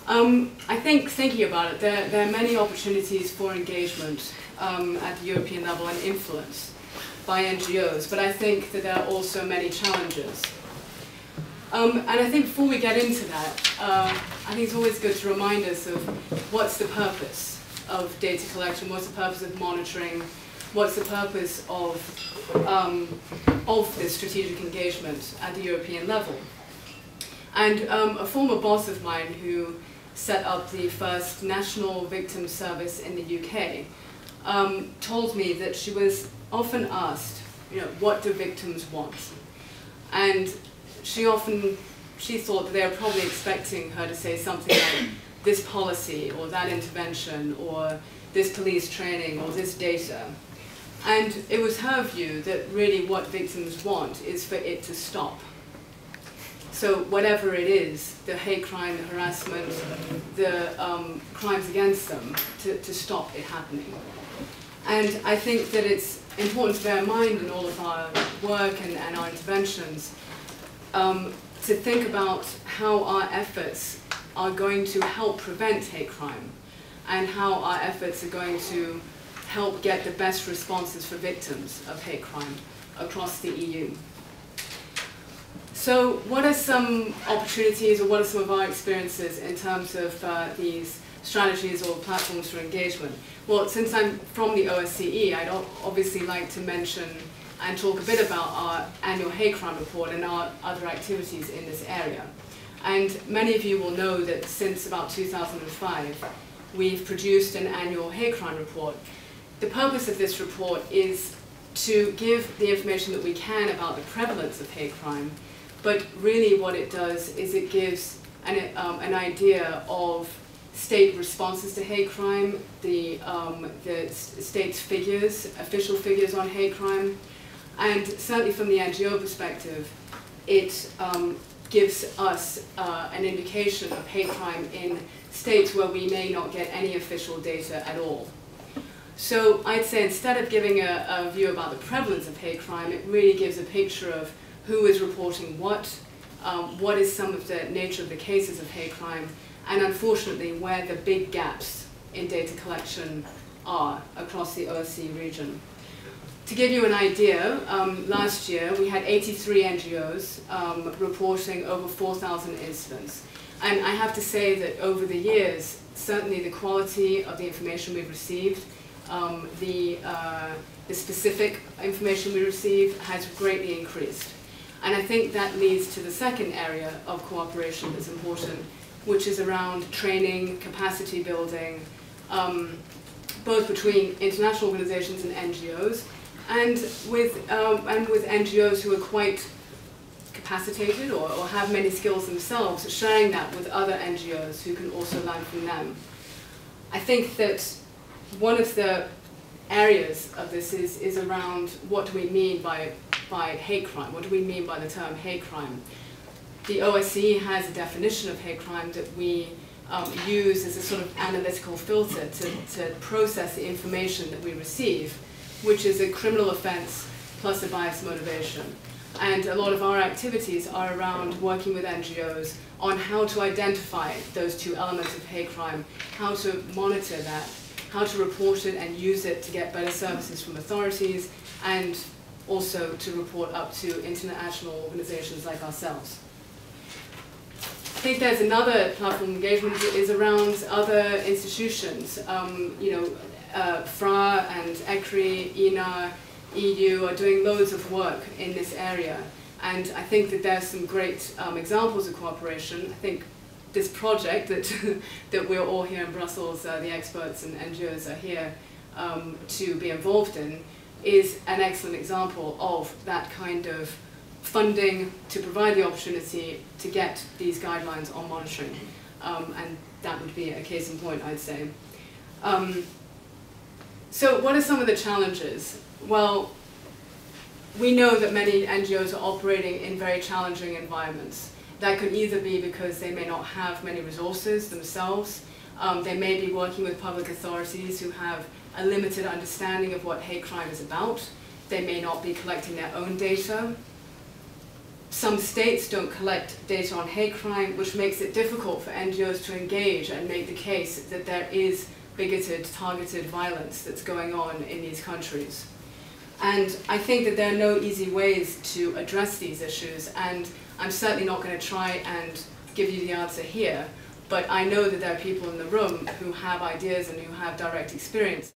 I think, thinking about it, there are many opportunities for engagement at the European level and influence by NGOs, but I think that there are also many challenges. And I think before we get into that, I think it's always good to remind us of what's the purpose of data collection, what's the purpose of monitoring, what's the purpose of this strategic engagement at the European level. And a former boss of mine who set up the first national victim service in the UK told me that she was often asked, what do victims want? And she thought that they were probably expecting her to say something like this policy or that intervention or this police training or this data. And it was her view that really what victims want is for it to stop. So whatever it is, the hate crime, the harassment, the crimes against them, to stop it happening. And I think that it's important to bear in mind in all of our work and our interventions to think about how our efforts are going to help prevent hate crime and how our efforts are going to help get the best responses for victims of hate crime across the EU. So what are some opportunities or what are some of our experiences in terms of these strategies or platforms for engagement? Well, since I'm from the OSCE, I'd obviously like to mention and talk a bit about our annual hate crime report and our other activities in this area. And many of you will know that since about 2005, we've produced an annual hate crime report. The purpose of this report is to give the information that we can about the prevalence of hate crime, but really what it does is it gives an idea of state responses to hate crime, the state's figures, official figures on hate crime, and certainly from the NGO perspective, it gives us an indication of hate crime in states where we may not get any official data at all. So I'd say instead of giving a view about the prevalence of hate crime, it really gives a picture of who is reporting what is some of the nature of the cases of hate crime, and unfortunately where the big gaps in data collection are across the OSCE region. To give you an idea, last year we had 83 NGOs reporting over 4,000 incidents. And I have to say that over the years, certainly the quality of the information we've received, the specific information we receive has greatly increased. And I think that leads to the second area of cooperation that's important, which is around training, capacity building, both between international organizations and NGOs, and with NGOs who are quite capacitated or have many skills themselves, sharing that with other NGOs who can also learn from them. I think that one of the areas of this is around what do we mean by hate crime? What do we mean by the term hate crime? The OSCE has a definition of hate crime that we use as a sort of analytical filter to process the information that we receive, which is a criminal offense plus a biased motivation. And a lot of our activities are around working with NGOs on how to identify those two elements of hate crime, how to monitor that, how to report it and use it to get better services from authorities, and also to report up to international organizations like ourselves. I think there's another platform engagement that is around other institutions. FRA and ECRI, INA, EU are doing loads of work in this area. And I think that there's some great examples of cooperation. I think this project that we're all here in Brussels, the experts and NGOs are here to be involved in, is an excellent example of that kind of funding to provide the opportunity to get these guidelines on monitoring. And that would be a case in point, I'd say. So what are some of the challenges? Well, we know that many NGOs are operating in very challenging environments. That could either be because they may not have many resources themselves, they may be working with public authorities who have a limited understanding of what hate crime is about, they may not be collecting their own data, some states don't collect data on hate crime, which makes it difficult for NGOs to engage and make the case that there is bigoted, targeted violence that's going on in these countries. And I think that there are no easy ways to address these issues, and I'm certainly not going to try and give you the answer here, but I know that there are people in the room who have ideas and who have direct experience.